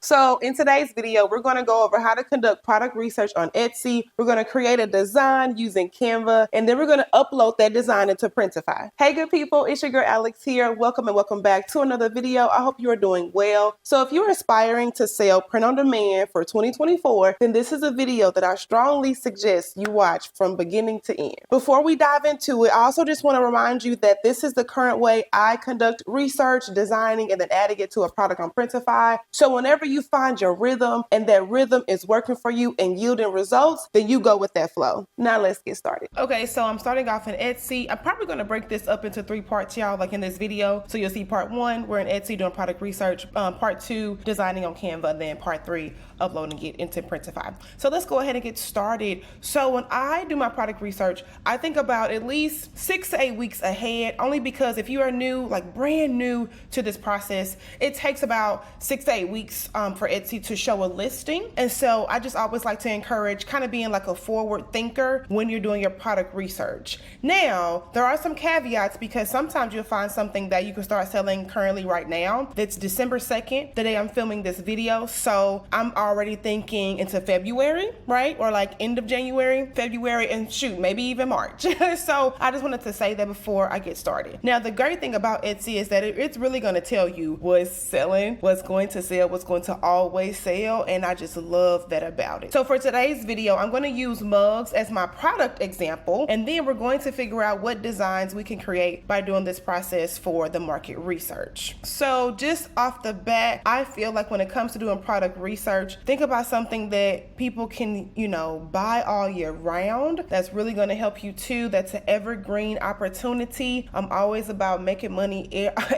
So in today's video, we're going to go over how to conduct product research on Etsy. We're going to create a design using Canva, and then we're going to upload that design into Printify. Hey, good people, it's your girl Alex here. Welcome and welcome back to another video. I hope you are doing well. So if you're aspiring to sell print on demand for 2024, then this is a video that I strongly suggest you watch from beginning to end. Before we dive into it, I also just want to remind you that this is the current way I conduct research, designing, and then adding it to a product on Printify. So whenever you find your rhythm and that rhythm is working for you and yielding results, then you go with that flow. Now let's get started. Okay, so I'm starting off in Etsy. I'm probably going to break this up into 3 parts, y'all, like in this video. So you'll see part 1, we're in Etsy doing product research, part 2, designing on Canva, and then part 3, uploading it into Printify. So let's go ahead and get started. So when I do my product research, I think about at least 6 to 8 weeks ahead, only because if you are new, like brand new to this process, it takes about 6 to 8 weeks for Etsy to show a listing. And so I just always like to encourage kind of being like a forward thinker when you're doing your product research. Now, there are some caveats because sometimes you'll find something that you can start selling currently right now. That's December 2nd, the day I'm filming this video. So I'm already thinking into February, right? Or like end of January, February, and shoot, maybe even March. So I just wanted to say that before I get started. Now, the great thing about Etsy is that it's really going to tell you what's selling, what's going to sell, what's going to always sell, and I just love that about it. So for today's video, I'm going to use mugs as my product example, and then we're going to figure out what designs we can create by doing this process for the market research. So just off the bat, I feel like when it comes to doing product research, think about something that people can, buy all year round. That's really going to help you too. That's an evergreen opportunity. I'm always about making money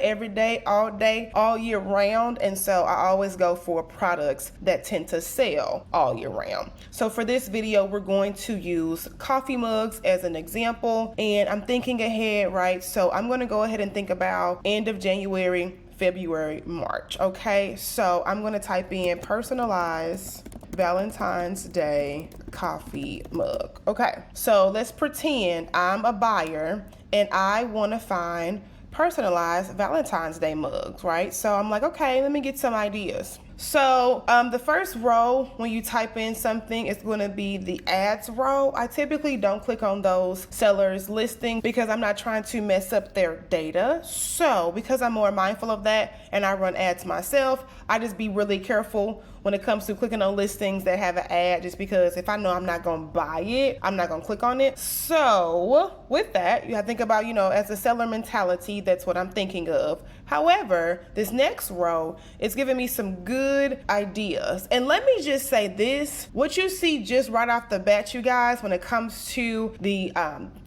every day, all year round. And so I always go for products that tend to sell all year round. So for this video, we're going to use coffee mugs as an example. And I'm thinking ahead, right? So I'm going to go ahead and think about end of January, February, March. Okay, so I'm going to type in personalized Valentine's Day coffee mug. Okay, so let's pretend I'm a buyer and I want to find personalized Valentine's Day mugs, right? So I'm like, okay, let me get some ideas. So the first row when you type in something is going to be the ads row. I typically don't click on those sellers listings because I'm not trying to mess up their data. So because I'm more mindful of that and I run ads myself, I just be really careful when it comes to clicking on listings that have an ad, just because if I know I'm not going to buy it, I'm not going to click on it. So with that, you have to think about, as a seller mentality, that's what I'm thinking of. However, this next row is giving me some good ideas. And let me just say this, what you see just right off the bat, you guys, when it comes to the,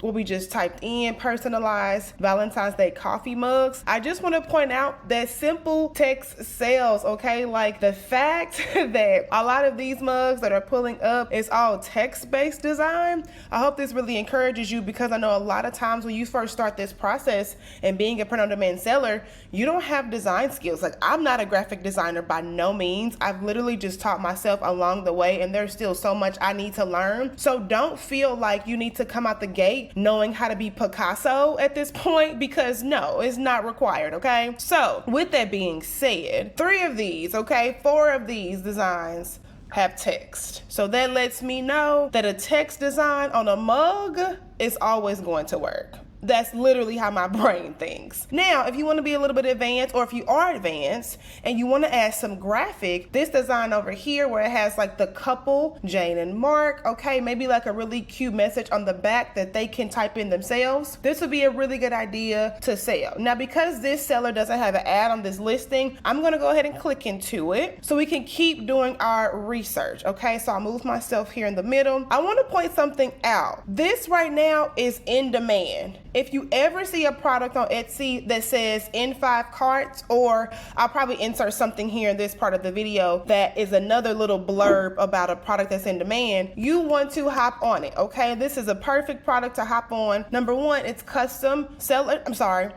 what we just typed in, personalized Valentine's Day coffee mugs, I just want to point out that simple text sells, okay? Like the fact that a lot of these mugs that are pulling up is all text-based design. I hope this really encourages you because I know a lot of times when you first start this process and being a print-on-demand seller, you don't have design skills. Like I'm not a graphic designer by no means. I've literally just taught myself along the way and there's still so much I need to learn. So don't feel like you need to come out the gate knowing how to be Picasso at this point because no, it's not required, okay? So with that being said, 4 of these designs have text. So that lets me know that a text design on a mug is always going to work. That's literally how my brain thinks. Now, if you want to be a little bit advanced, or if you are advanced and you want to add some graphic, this design over here where it has like the couple, Jane and Mark, okay, maybe like a really cute message on the back that they can type in themselves. This would be a really good idea to sell. Now, because this seller doesn't have an ad on this listing, I'm going to go ahead and click into it so we can keep doing our research, okay? So I'll move myself here in the middle. I want to point something out. This right now is in demand. If you ever see a product on Etsy that says in 5 carts, or I'll probably insert something here in this part of the video that is another little blurb about a product that's in demand, you want to hop on it, okay? This is a perfect product to hop on. Number 1, it's custom.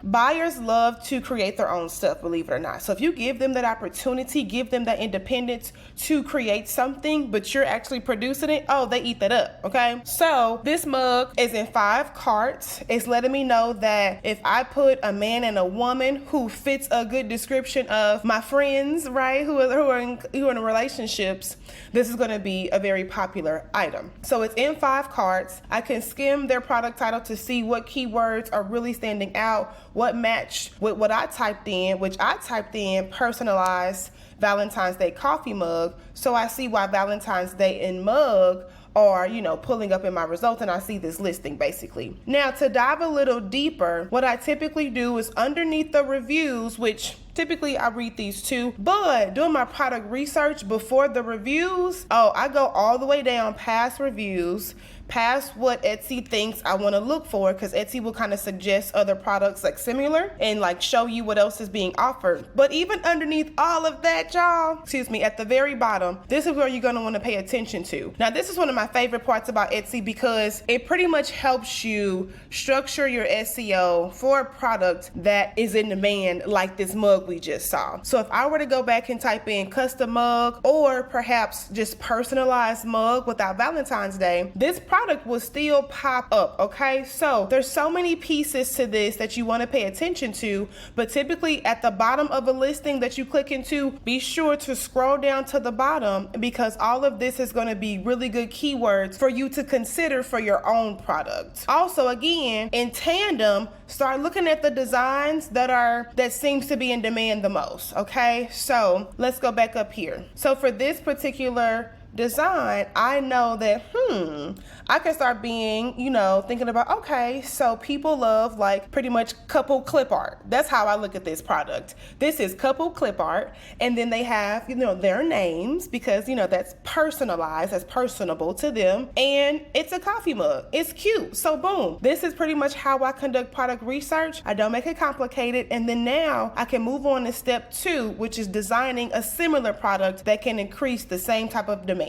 Buyers love to create their own stuff, believe it or not. So if you give them that opportunity, give them that independence to create something, but you're actually producing it, oh, they eat that up, okay? So this mug is in 5 carts. It's letting let me know that if I put a man and a woman who fits a good description of my friends, right, who are in relationships, this is going to be a very popular item. So it's in 5 cards. I can skim their product title to see what keywords are really standing out, what matched with what I typed in, which I typed in personalized Valentine's Day coffee mug. So I see why Valentine's Day and mug are, pulling up in my results, and I see this listing basically. Now, to dive a little deeper, what I typically do is underneath the reviews, which typically I read these too, but doing my product research before the reviews, I go all the way down past reviews, past what Etsy thinks I want to look for, because Etsy will kind of suggest other products like similar and like show you what else is being offered. But even underneath all of that, y'all, at the very bottom, this is where you're going to want to pay attention to. Now, this is one of my favorite parts about Etsy because it pretty much helps you structure your SEO for a product that is in demand, like this mug we just saw. So if I were to go back and type in custom mug or perhaps just personalized mug without Valentine's Day, this product will still pop up, okay? So there's so many pieces to this that you want to pay attention to, but typically at the bottom of a listing that you click into, be sure to scroll down to the bottom, because all of this is going to be really good keywords for you to consider for your own product. Also, again, in tandem, start looking at the designs that seems to be in demand the most, okay? So let's go back up here. So for this particular design, I know that I can start being, thinking about, okay, so people love like pretty much couple clip art. That's how I look at this product. This is couple clip art, and then they have, their names, because that's personalized, that's personable to them, and it's a coffee mug. It's cute. So boom, this is pretty much how I conduct product research. I don't make it complicated, and then now I can move on to step 2, which is designing a similar product that can increase the same type of demand.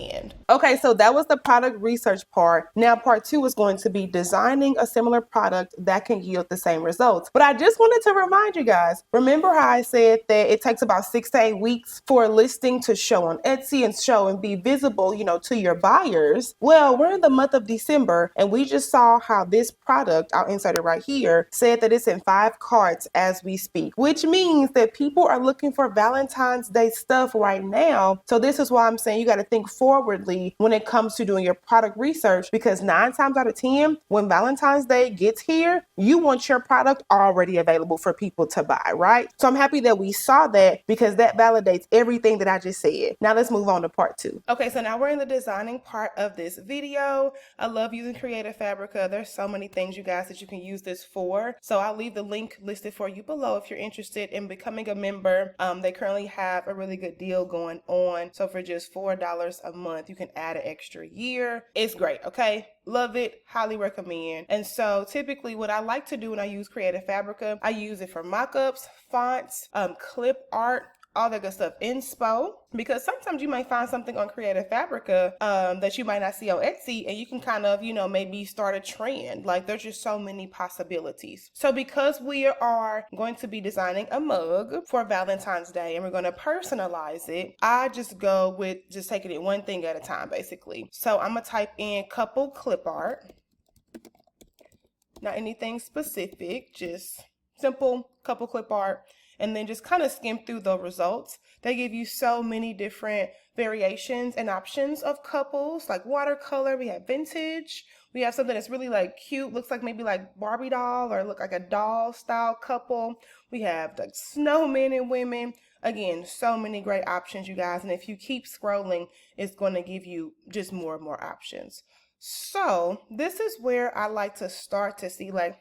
Okay, so that was the product research part. Now part 2 is going to be designing a similar product that can yield the same results. But I just wanted to remind you guys, remember how I said that it takes about 6 to 8 weeks for a listing to show on Etsy and show and be visible, to your buyers? Well, we're in the month of December, and we just saw how this product, I'll insert it right here, said that it's in 5 carts as we speak, which means that people are looking for Valentine's Day stuff right now. So this is why I'm saying you got to think forwardly when it comes to doing your product research, because 9 times out of 10, when Valentine's Day gets here, you want your product already available for people to buy, right? So I'm happy that we saw that, because that validates everything that I just said. Now let's move on to part 2. Okay, so now we're in the designing part of this video. I love using Creative Fabrica. There's so many things, you guys, that you can use this for. So I'll leave the link listed for you below if you're interested in becoming a member. They currently have a really good deal going on. So for just $4 a month, you can add an extra year. It's great, okay? Love it, highly recommend. And so typically what I like to do when I use Creative Fabrica, I use it for mockups, fonts, clip art, all that good stuff, inspo, because sometimes you might find something on Creative Fabrica that you might not see on Etsy, and you can kind of, maybe start a trend. Like, there's just so many possibilities. So because we are going to be designing a mug for Valentine's Day and we're going to personalize it, I just go with just taking it one thing at a time, basically. So I'm going to type in couple clip art. Not anything specific, just simple couple clip art. And then just kind of skim through the results. They give you so many different variations and options of couples, like watercolor. We have vintage. We have something that's really like cute, looks like maybe like Barbie doll, or look like a doll style couple. We have like snowmen and women. Again, so many great options, you guys. And if you keep scrolling, it's going to give you just more and more options. So this is where I like to start to see like,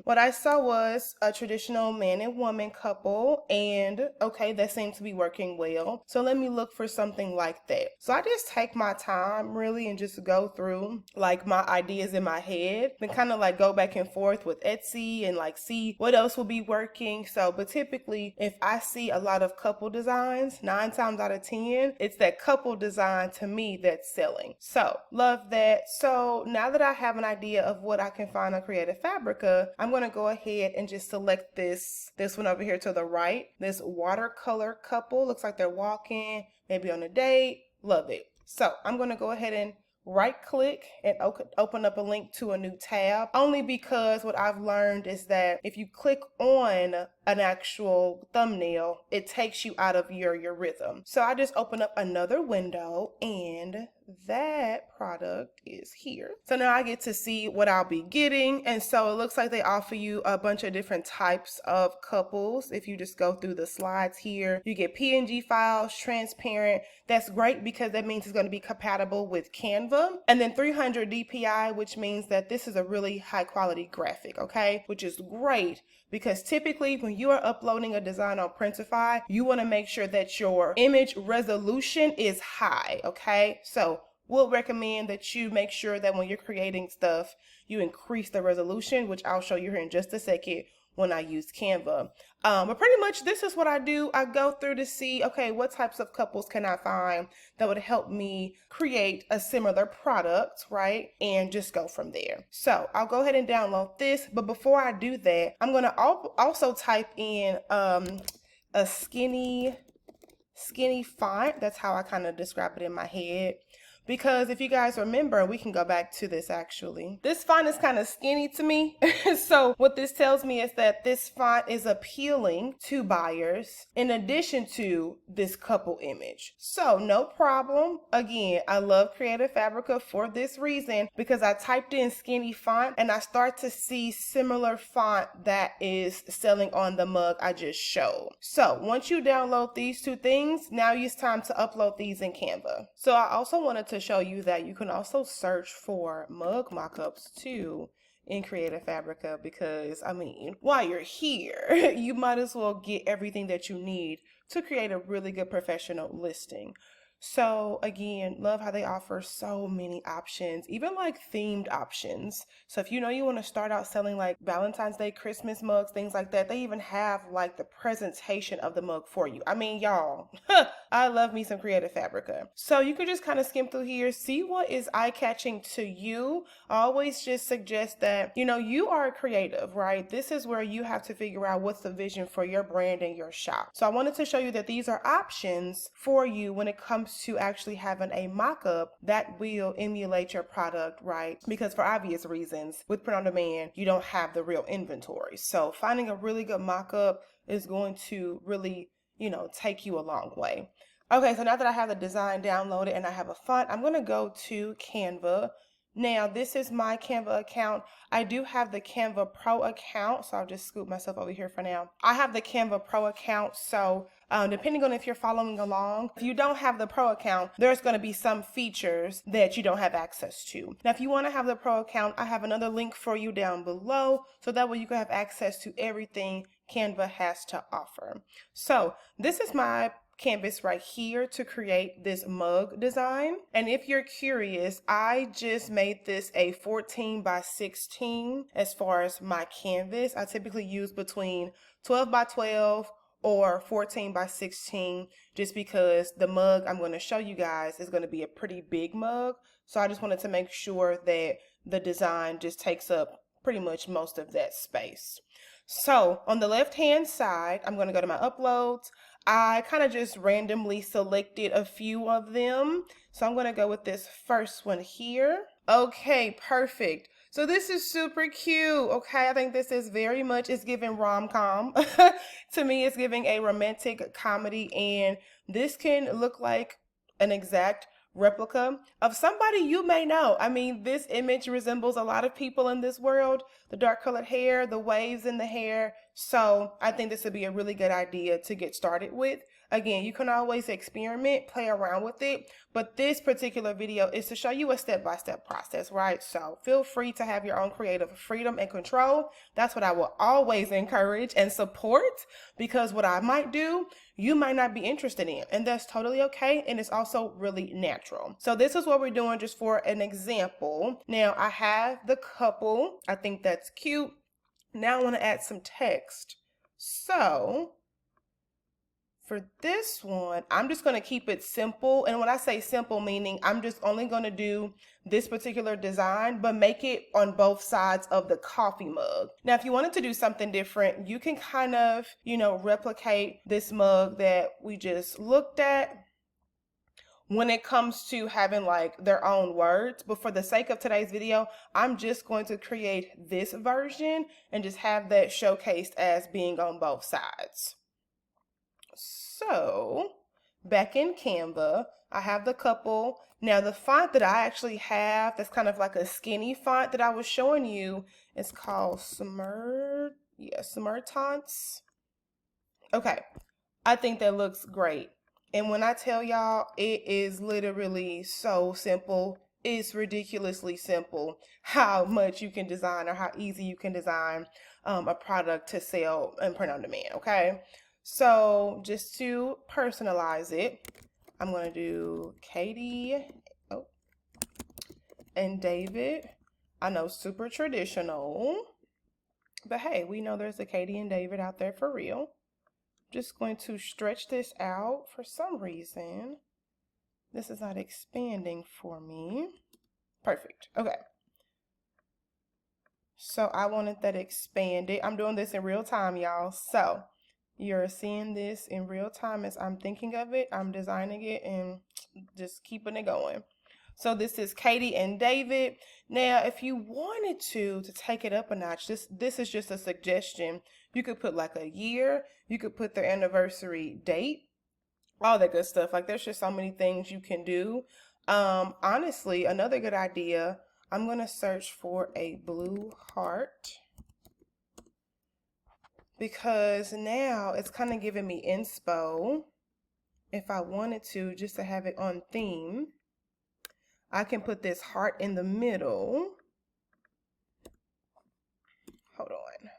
what I saw was a traditional man and woman couple, and okay, that seems to be working well. So let me look for something like that. So I just take my time really and just go through like my ideas in my head, then kind of like go back and forth with Etsy and like see what else will be working. So, but typically if I see a lot of couple designs, 9 times out of 10, it's that couple design to me that's selling. So love that. So now that I have an idea of what I can find on Creative Fabrica, I'm going to go ahead and just select this one over here to the right. This watercolor couple, looks like they're walking, maybe on a date. Love it. So I'm going to go ahead and right click and open up a link to a new tab, only because what I've learned is that if you click on an actual thumbnail, it takes you out of your rhythm. So I just open up another window, and that product is here. So now I get to see what I'll be getting. And so it looks like they offer you a bunch of different types of couples. If you just go through the slides here, you get PNG files, transparent. That's great because that means it's going to be compatible with Canva. And then 300 DPI, which means that this is a really high quality graphic, okay? Which is great because typically when you are uploading a design on Printify, you want to make sure that your image resolution is high, okay? So we'll recommend that you make sure that when you're creating stuff, you increase the resolution, which I'll show you here in just a second when I use Canva. But pretty much this is what I do. I go through to see, okay, what types of couples can I find that would help me create a similar product, right? And just go from there. So I'll go ahead and download this. But before I do that, I'm gonna also type in a skinny font. That's how I kind of describe it in my head. Because if you guys remember, we can go back to this actually. This font is kind of skinny to me. So what this tells me is that this font is appealing to buyers in addition to this couple image. So no problem. Again, I love Creative Fabrica for this reason, because I typed in skinny font and I start to see similar font that is selling on the mug I just showed. So once you download these two things, now it's time to upload these in Canva. So I also wanted to show you that you can also search for mug mockups too in Creative Fabrica, because I mean, while you're here, you might as well get everything that you need to create a really good professional listing. So again, love how they offer so many options, even like themed options. So if you know you want to start out selling like Valentine's Day, Christmas mugs, things like that, they even have like the presentation of the mug for you. I mean, y'all, I love me some Creative Fabrica. So you can just kind of skim through here, see what is eye-catching to you. I always just suggest that, you know, you are a creative, right? This is where you have to figure out what's the vision for your brand and your shop. So I wanted to show you that these are options for you when it comes to actually having a mock-up that will emulate your product, right? Because for obvious reasons, with print on demand, you don't have the real inventory. So finding a really good mock-up is going to really, you know, take you a long way. Okay, so now that I have the design downloaded and I have a font, I'm going to go to Canva. Now, this is my Canva account. I do have the Canva Pro account, so I'll just scoop myself over here for now. I have the Canva Pro account, so depending on if you're following along, if you don't have the Pro account, there's going to be some features that you don't have access to. Now, if you want to have the Pro account, I have another link for you down below, so that way you can have access to everything Canva has to offer. So this is my canvas right here to create this mug design. And if you're curious, I just made this a 14 by 16 as far as my canvas. I typically use between 12 by 12 or 14 by 16 just because the mug I'm going to show you guys is going to be a pretty big mug. So I just wanted to make sure that the design just takes up pretty much most of that space. So on the left hand side, I'm going to go to my uploads. I kind of just randomly selected a few of them. So I'm going to go with this first one here. Okay, perfect. So this is super cute. Okay, I think this is very much, it's giving rom-com. To me, it's giving a romantic comedy, and this can look like an exact replica of somebody you may know. I mean, this image resembles a lot of people in this world. The dark colored hair, the waves in the hair. So I think this would be a really good idea to get started with. Again, you can always experiment, play around with it, but this particular video is to show you a step-by-step process, right? So feel free to have your own creative freedom and control. That's what I will always encourage and support, because what I might do, you might not be interested in, and that's totally okay, and it's also really natural. So this is what we're doing just for an example. Now I have the couple. I think that's cute. Now I want to add some text. So for this one, I'm just going to keep it simple. And when I say simple, meaning I'm just only going to do this particular design, but make it on both sides of the coffee mug. Now, if you wanted to do something different, you can kind of, you know, replicate this mug that we just looked at. when it comes to having like their own words. But for the sake of today's video, I'm just going to create this version and just have that showcased as being on both sides. So back in Canva, I have the couple. Now the font that I actually have that's kind of like a skinny font that I was showing you is called Smartants. Okay, I think that looks great. And when I tell y'all, it is literally so simple. It's ridiculously simple how much you can design or how easy you can design a product to sell and print on demand, okay? So just to personalize it, I'm going to do Katie and David. I know, super traditional, but hey, we know there's a Katie and David out there for real. Just going to stretch this out. For some reason, this is not expanding for me. Perfect. Okay. So I wanted that expanded. I'm doing this in real time, y'all. So you're seeing this in real time as I'm thinking of it. I'm designing it and just keeping it going. So this is Katie and David. Now, if you wanted to take it up a notch, this is just a suggestion. You could put like a year. You could put their anniversary date. All that good stuff. Like, there's just so many things you can do. Honestly, another good idea, I'm going to search for a blue heart, because now it's kind of giving me inspo. If I wanted to, just to have it on theme, I can put this heart in the middle. Hold on.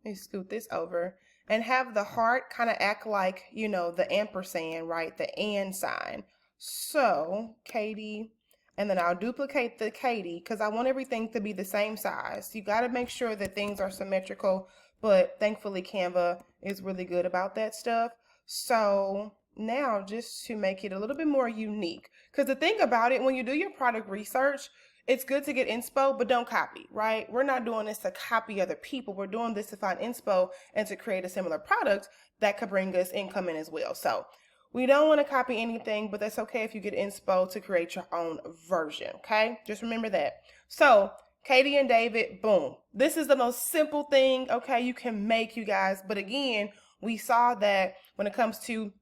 Let me scoot this over and have the heart kind of act like, you know, the ampersand, right? The and sign. So Katie, and then I'll duplicate the Katie because I want everything to be the same size. You got to make sure that things are symmetrical, but thankfully Canva is really good about that stuff. So now, just to make it a little bit more unique, because the thing about it, when you do your product research, it's good to get inspo, but don't copy, right? We're not doing this to copy other people. We're doing this to find inspo and to create a similar product that could bring us income in as well. So we don't want to copy anything, but that's okay if you get inspo to create your own version, okay? Just remember that. So Katie and David, boom. This is the most simple thing, okay, you can make, you guys. But again, we saw that when it comes to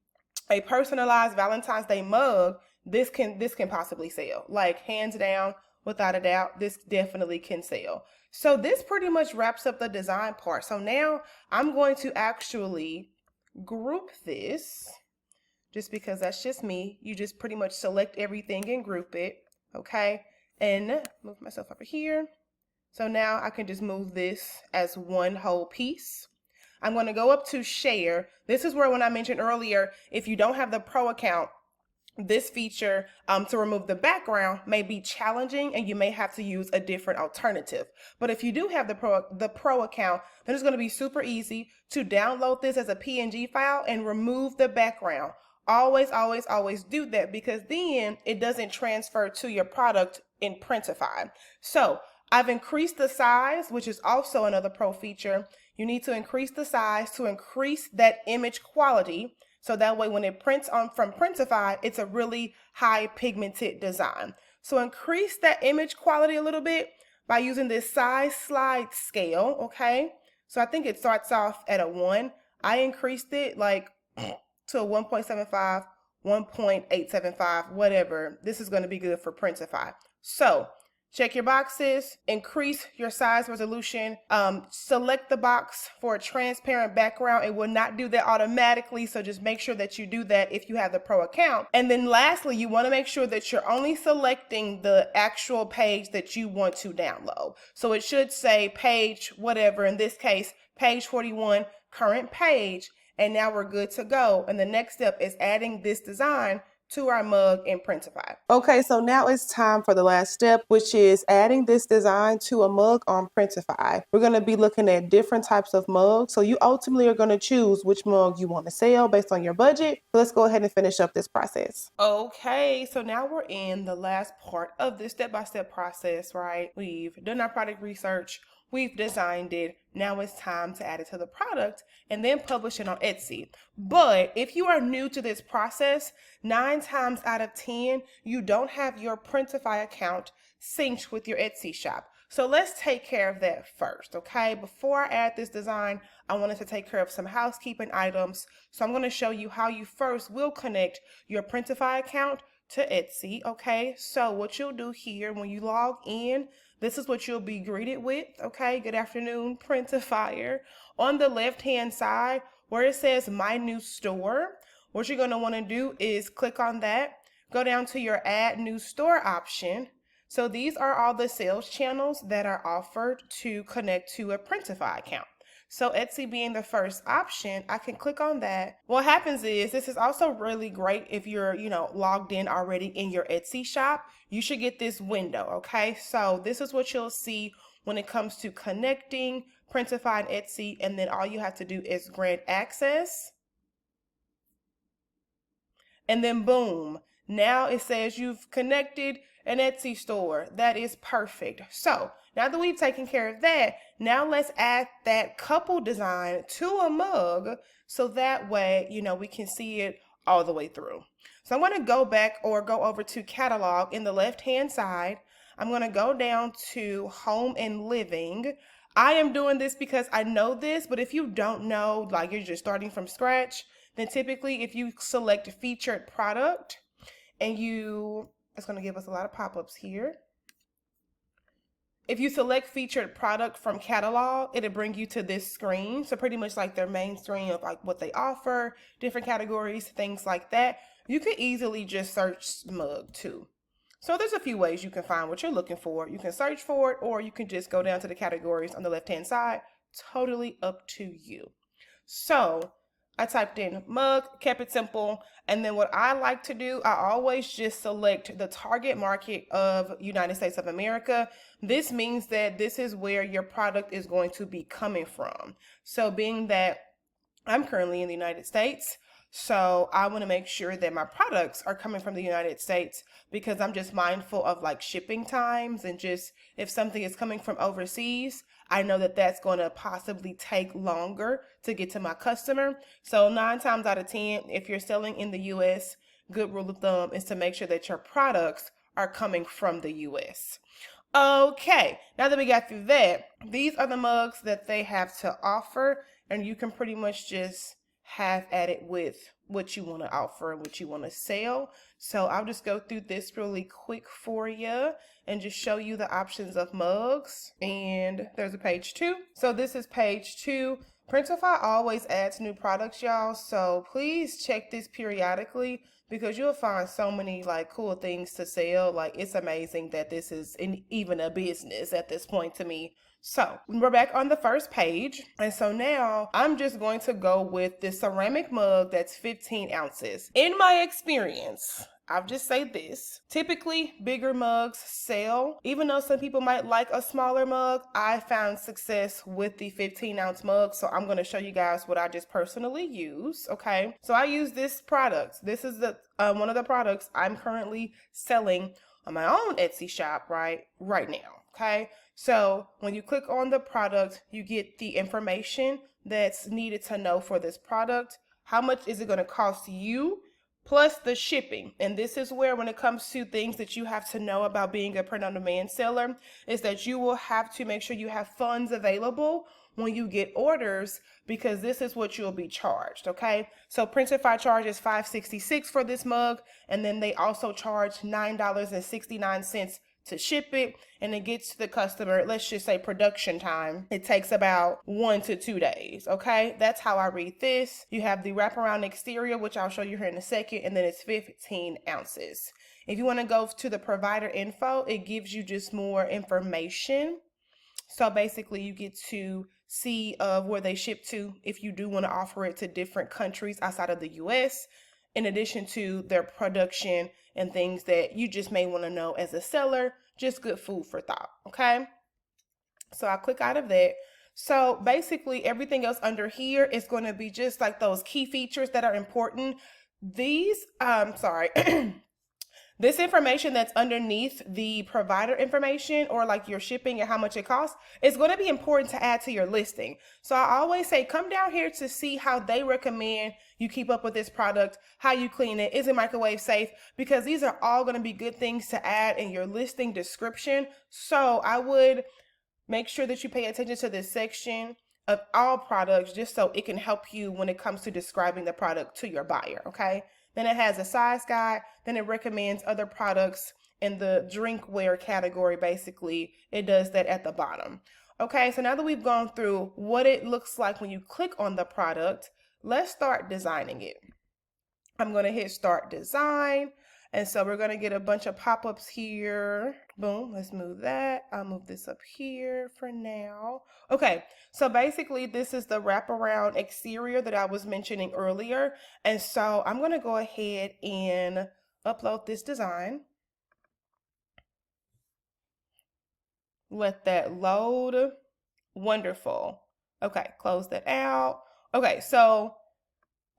a personalized Valentine's Day mug, this can possibly sell. Like, hands down, without a doubt, this definitely can sell. So this pretty much wraps up the design part. So now I'm going to actually group this, just because that's just me. You just pretty much select everything and group it, okay? And move myself over here. So now I can just move this as one whole piece. I'm going to go up to share. This is where, when I mentioned earlier, if you don't have the pro account, this feature to remove the background may be challenging and you may have to use a different alternative. But if you do have the pro account, then it's going to be super easy to download this as a PNG file and remove the background. Always, always, always do that, because then it doesn't transfer to your product in Printify. So I've increased the size, which is also another pro feature. You need to increase the size to increase that image quality. So that way when it prints on from Printify, it's a really high pigmented design. So increase that image quality a little bit by using this size slide scale, okay? So I think it starts off at a 1. I increased it like to a 1.75, 1.875, whatever. This is going to be good for Printify. So check your boxes, increase your size resolution, select the box for a transparent background. It will not do that automatically, so just make sure that you do that if you have the pro account. And then lastly, you want to make sure that you're only selecting the actual page that you want to download. So it should say page whatever, in this case, page 41, current page, and now we're good to go. And the next step is adding this design to our mug in Printify. Okay, so now it's time for the last step, which is adding this design to a mug on Printify. We're going to be looking at different types of mugs, so you ultimately are going to choose which mug you want to sell based on your budget. So let's go ahead and finish up this process. Okay, so now we're in the last part of this step-by-step process, right? We've done our product research. we've designed it. Now it's time to add it to the product and then publish it on Etsy. But if you are new to this process, 9 times out of 10, you don't have your Printify account synced with your Etsy shop. So let's take care of that first, okay? Before I add this design, I wanted to take care of some housekeeping items. So I'm going to show you how you first will connect your Printify account to Etsy, okay? So what you'll do here when you log in, this is what you'll be greeted with, okay? Good afternoon, Printifier. On the left-hand side, where it says My New Store, what you're going to want to do is click on that, go down to your Add New Store option. So these are all the sales channels that are offered to connect to a Printify account. So Etsy being the first option, I can click on that. What happens is this is also really great if you're, logged in already in your Etsy shop. You should get this window, okay? So this is what you'll see when it comes to connecting Printify and Etsy, and then all you have to do is grant access. And then boom, now it says you've connected an Etsy store. That is perfect. So now that we've taken care of that, now let's add that couple design to a mug so that way, we can see it all the way through. So I'm going to go back or go over to catalog in the left-hand side. I'm going to go down to home and living. I am doing this because I know this, but if you don't know, like you're just starting from scratch, then typically if you select featured product and it's going to give us a lot of pop-ups here. If you select featured product from catalog, it'll bring you to this screen. So pretty much like their main screen of like what they offer, different categories, things like that. You could easily just search mug too. So there's a few ways you can find what you're looking for. You can search for it, or you can just go down to the categories on the left-hand side. Totally up to you. So I typed in mug, kept it simple, and then what I like to do, I always just select the target market of United States of America. This means that this is where your product is going to be coming from. So being that I'm currently in the United States, so I want to make sure that my products are coming from the United States because I'm just mindful of like shipping times, and just if something is coming from overseas, I know that that's going to possibly take longer to get to my customer. So 9 times out of 10, if you're selling in the US, good rule of thumb is to make sure that your products are coming from the US. Okay, now that we got through that, these are the mugs that they have to offer, and you can pretty much just have at it with what you want to offer and what you want to sell. So I'll just go through this really quick for you and just show you the options of mugs. And there's a page 2. So this is page 2. Printify always adds new products, y'all. So please check this periodically because you'll find so many like cool things to sell. Like it's amazing that this is even a business at this point to me. So we're back on the first page. And so now I'm just going to go with this ceramic mug that's 15 ounces. In my experience, I'll just say this. Typically, bigger mugs sell. Even though some people might like a smaller mug, I found success with the 15-ounce mug. So I'm going to show you guys what I just personally use, okay? So I use this product. This is the one of the products I'm currently selling on my own Etsy shop right now, okay? So when you click on the product, you get the information that's needed to know for this product. How much is it going to cost you? Plus the shipping. And this is where, when it comes to things that you have to know about being a print-on-demand seller, is that you will have to make sure you have funds available when you get orders, because this is what you'll be charged, okay? So Printify charges $5.66 for this mug, and then they also charge $9.69 to ship it, and it gets to the customer, let's just say production time, it takes about 1 to 2 days, okay? That's how I read this. You have the wraparound exterior, which I'll show you here in a second, and then it's 15 ounces. If you want to go to the provider info, it gives you just more information. So basically you get to see where they ship to if you do want to offer it to different countries outside of the US, in addition to their production and things that you just may want to know as a seller. Just good food for thought, okay? So I'll click out of that. So basically everything else under here is going to be just like those key features that are important. These, This information that's underneath the provider information, or like your shipping and how much it costs, is going to be important to add to your listing. So I always say, come down here to see how they recommend you keep up with this product, how you clean it, is it microwave safe, because these are all going to be good things to add in your listing description. So I would make sure that you pay attention to this section of all products, just so it can help you when it comes to describing the product to your buyer, okay? Then it has a size guide, then it recommends other products in the drinkware category. Basically, it does that at the bottom. Okay, so now that we've gone through what it looks like when you click on the product, let's start designing it. I'm going to hit start design. And so we're going to get a bunch of pop-ups here. Boom, let's move that. I'll move this up here for now. Okay, so basically this is the wraparound exterior that I was mentioning earlier. And so I'm going to go ahead and upload this design. Let that load. Wonderful. Okay, close that out. Okay, so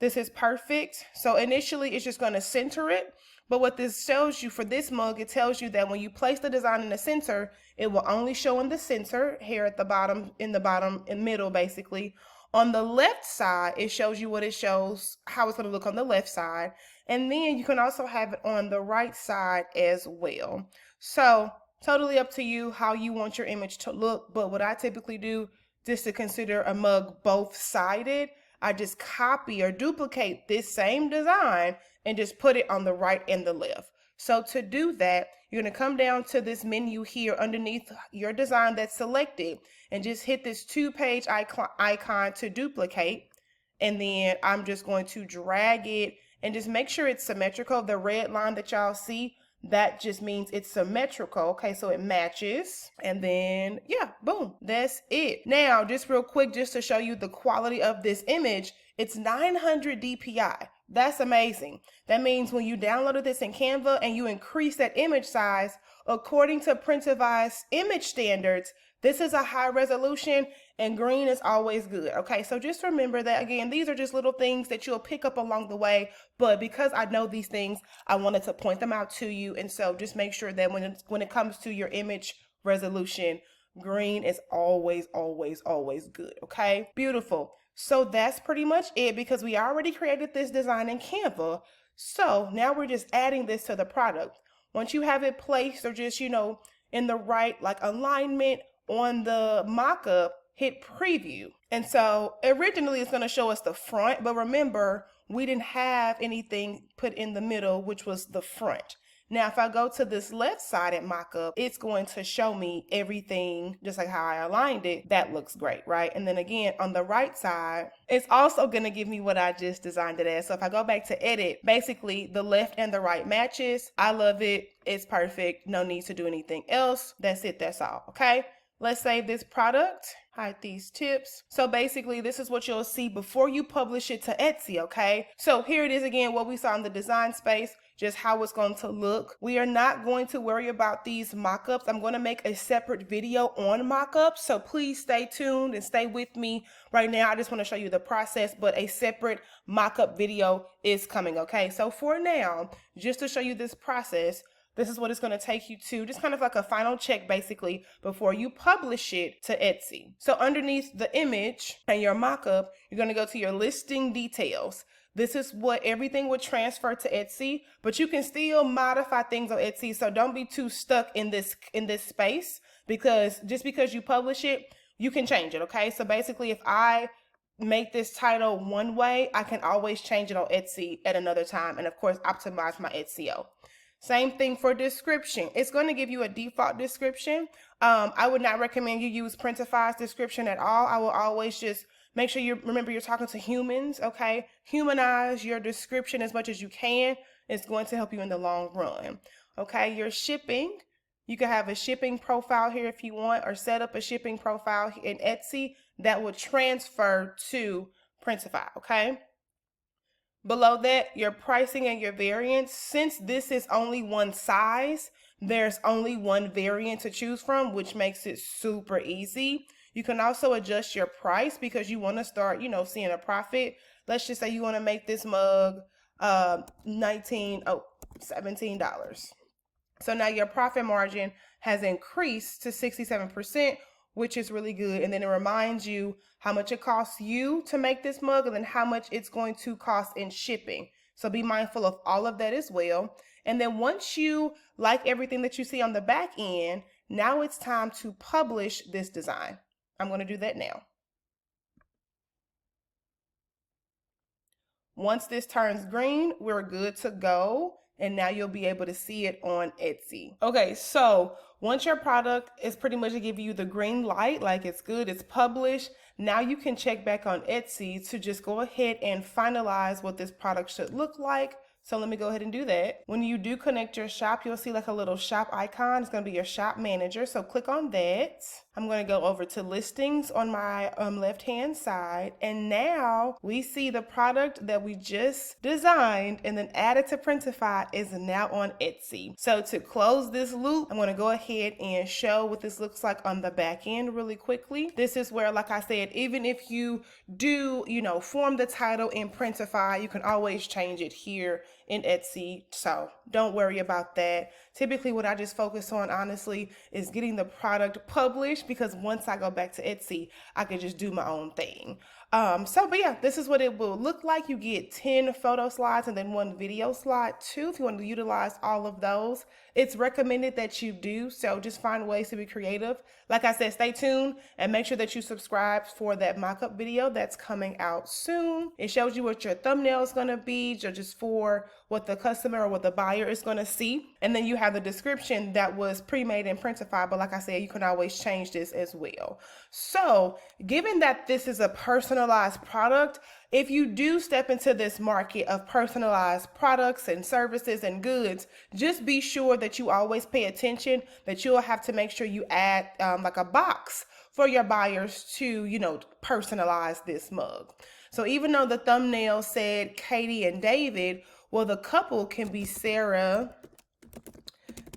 this is perfect. So initially it's just going to center it. But what this shows you for this mug, it tells you that when you place the design in the center, it will only show in the center here at the bottom, in middle, basically. On the left side, it shows you what it shows, how it's going to look on the left side. And then you can also have it on the right side as well. So totally up to you how you want your image to look. But what I typically do, just to consider a mug both-sided, I just copy or duplicate this same design and just put it on the right and the left. So to do that, you're going to come down to this menu here underneath your design that's selected and just hit this 2-page icon to duplicate. And then I'm just going to drag it and just make sure it's symmetrical. The red line that y'all see, that just means it's symmetrical. Okay, so it matches. And then, yeah, boom, that's it. Now, just real quick, just to show you the quality of this image, it's 900 DPI. That's amazing. That means when you downloaded this in Canva and you increase that image size, according to Printify's image standards, this is a high resolution and green is always good. Okay, so just remember that, again, these are just little things that you'll pick up along the way. But because I know these things, I wanted to point them out to you. And so just make sure that when it comes to your image resolution, green is always, always, always good. Okay, beautiful. So that's pretty much it, because we already created this design in Canva. So now we're just adding this to the product. Once you have it placed, or just, in the right like alignment on the mock-up, hit preview. And so originally it's going to show us the front, but remember, we didn't have anything put in the middle, which was the front. Now, if I go to this left-sided mock-up, it's going to show me everything just like how I aligned it. That looks great, right? And then again, on the right side, it's also going to give me what I just designed it as. So if I go back to edit, basically the left and the right matches. I love it. It's perfect. No need to do anything else. That's it. That's all. Okay. Let's save this product, hide these tips. So basically this is what you'll see before you publish it to Etsy, okay? So here it is again, what we saw in the design space, just how it's going to look. We are not going to worry about these mock-ups. I'm going to make a separate video on mock-ups, so please stay tuned and stay with me. Right now, I just want to show you the process, but a separate mock-up video is coming, okay? So for now, just to show you this process, this is what it's going to take you to, just kind of like a final check basically before you publish it to Etsy. So underneath the image and your mock-up, you're going to go to your listing details. This is what everything would transfer to Etsy, but you can still modify things on Etsy. So don't be too stuck in this space, because just because you publish it, you can change it. Okay. So basically if I make this title one way, I can always change it on Etsy at another time. And of course, optimize my SEO. Same thing for description. It's going to give you a default description. I would not recommend you use Printify's description at all. I will always just make sure you remember you're talking to humans, okay? Humanize your description as much as you can. It's going to help you in the long run, okay? Your shipping, you can have a shipping profile here if you want, or set up a shipping profile in Etsy that will transfer to Printify, okay? Below that, your pricing and your variants. Since this is only one size, there's only one variant to choose from, which makes it super easy. You can also adjust your price because you want to start, seeing a profit. Let's just say you want to make this mug $19. Oh, $17. So now your profit margin has increased to 67%, which is really good. And then it reminds you how much it costs you to make this mug and then how much it's going to cost in shipping. So be mindful of all of that as well. And then once you like everything that you see on the back end, now it's time to publish this design. I'm going to do that now. Once this turns green, we're good to go. And now you'll be able to see it on Etsy. Okay, so once your product is pretty much to give you the green light, like it's good, it's published, now you can check back on Etsy to just go ahead and finalize what this product should look like. So let me go ahead and do that. When you do connect your shop, you'll see like a little shop icon. It's going to be your shop manager. So click on that. I'm going to go over to listings on my left-hand side. And now we see the product that we just designed and then added to Printify is now on Etsy. So to close this loop, I'm going to go ahead and show what this looks like on the back end really quickly. This is where, like I said, even if you do, form the title in Printify, you can always change it here in Etsy. So don't worry about that. Typically what I just focus on, honestly, is getting the product published, because once I go back to Etsy, I can just do my own thing. But yeah, this is what it will look like. You get 10 photo slides and then 1 video slide too, if you want to utilize all of those. It's recommended that you do, so just find ways to be creative. Like I said, stay tuned and make sure that you subscribe for that mock-up video that's coming out soon. It shows you what your thumbnail is going to be, just for what the customer or what the buyer is going to see. And then you have the description that was pre-made in Printify, but like I said, you can always change this as well. So given that this is a personalized product, if you do step into this market of personalized products and services and goods, just be sure that you always pay attention, that you'll have to make sure you add like a box for your buyers to, personalize this mug. So even though the thumbnail said Katie and David, well, the couple can be Sarah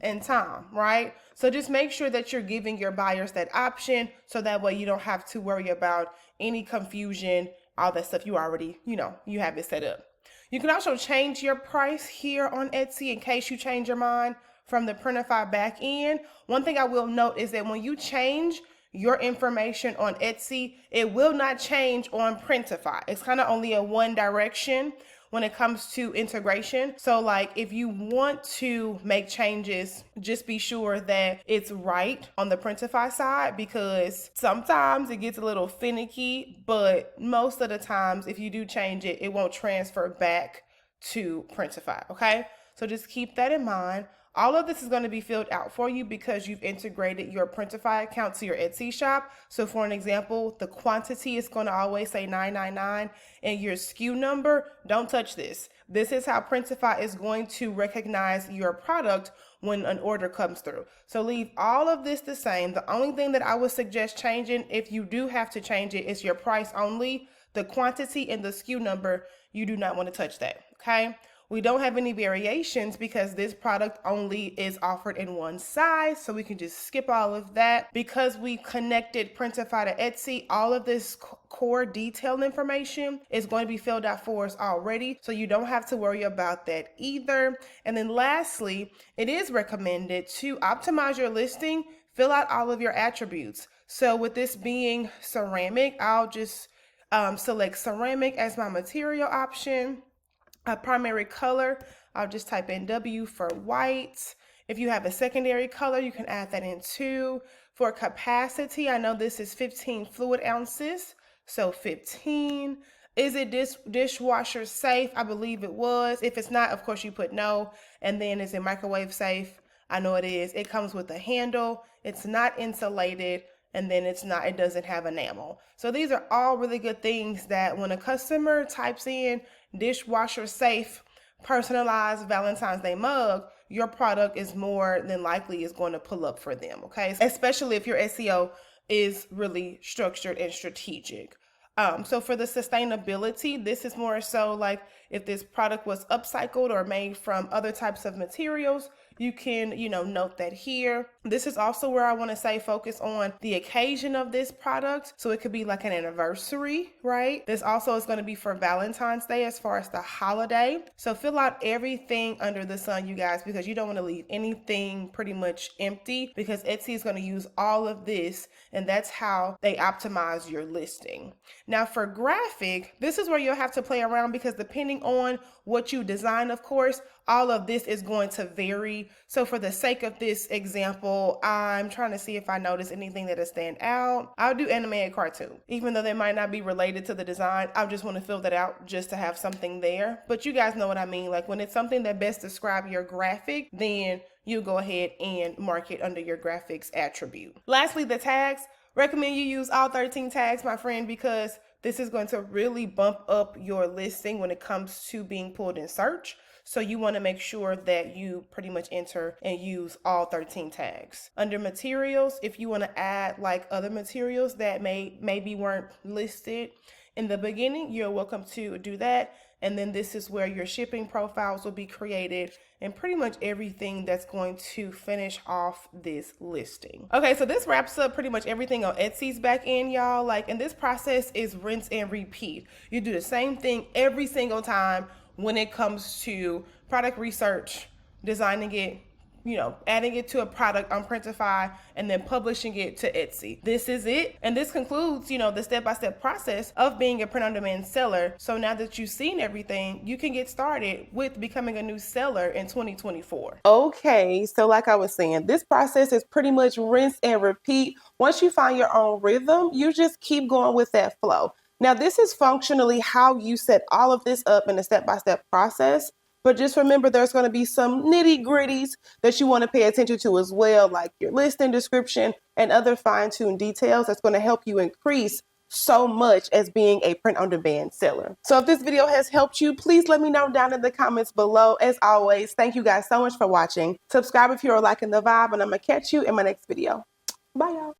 and Tom, right? So just make sure that you're giving your buyers that option, so that way you don't have to worry about any confusion, all that stuff. You already, you have it set up. You can also change your price here on Etsy in case you change your mind from the Printify back end. One thing I will note is that when you change your information on Etsy, it will not change on Printify. It's kind of only a one direction when it comes to integration. So like if you want to make changes, just be sure that it's right on the Printify side, because sometimes it gets a little finicky, but most of the times if you do change it, it won't transfer back to Printify, okay? So just keep that in mind. All of this is going to be filled out for you because you've integrated your Printify account to your Etsy shop. So for an example, the quantity is going to always say 999, and your SKU number, don't touch this. This is how Printify is going to recognize your product when an order comes through. So leave all of this the same. The only thing that I would suggest changing, if you do have to change it, is your price only. The quantity and the SKU number, you do not want to touch that, okay? We don't have any variations because this product only is offered in one size, so we can just skip all of that. Because we connected Printify to Etsy, all of this core detailed information is going to be filled out for us already, so you don't have to worry about that either. And then lastly, it is recommended to optimize your listing, fill out all of your attributes. So with this being ceramic, I'll just select ceramic as my material option. A primary color, I'll just type in W for white. If you have a secondary color, you can add that in too. For capacity, I know this is 15 fluid ounces, so 15. Is it dishwasher safe? I believe it was. If it's not, of course you put no. And then is it microwave safe? I know it is. It comes with a handle. It's not insulated. And then it doesn't have enamel. So these are all really good things that when a customer types in dishwasher safe, personalized Valentine's Day mug, your product is more than likely is going to pull up for them, okay? Especially if your SEO is really structured and strategic. So for the sustainability, this is more so like if this product was upcycled or made from other types of materials, you can, note that here. This is also where I want to say focus on the occasion of this product. So it could be like an anniversary, right? This also is going to be for Valentine's Day as far as the holiday. So fill out everything under the sun, you guys, because you don't want to leave anything pretty much empty, because Etsy is going to use all of this, and that's how they optimize your listing. Now for graphic, this is where you'll have to play around, because depending on what you design, of course, all of this is going to vary. So for the sake of this example, I'm trying to see if I notice anything that'll stand out. I'll do animated cartoon. Even though they might not be related to the design, I just want to fill that out just to have something there. But you guys know what I mean. Like when it's something that best describes your graphic, then you go ahead and mark it under your graphics attribute. Lastly, the tags. Recommend you use all 13 tags, my friend, because this is going to really bump up your listing when it comes to being pulled in search. So you want to make sure that you pretty much enter and use all 13 tags. Under materials, if you want to add like other materials that maybe weren't listed in the beginning, you're welcome to do that. And then this is where your shipping profiles will be created and pretty much everything that's going to finish off this listing. Okay, so this wraps up pretty much everything on Etsy's back end, y'all. And this process is rinse and repeat. You do the same thing every single time when it comes to product research, designing it, adding it to a product on Printify, and then publishing it to Etsy. This is it. And this concludes, the step-by-step process of being a print-on-demand seller. So now that you've seen everything, you can get started with becoming a new seller in 2024. Okay, so like I was saying, this process is pretty much rinse and repeat. Once you find your own rhythm, you just keep going with that flow. Now, this is functionally how you set all of this up in a step-by-step process. But just remember, there's going to be some nitty gritties that you want to pay attention to as well, like your listing description and other fine-tuned details that's going to help you increase so much as being a print-on-demand seller. So if this video has helped you, please let me know down in the comments below. As always, thank you guys so much for watching. Subscribe if you're liking the vibe, and I'm going to catch you in my next video. Bye, y'all.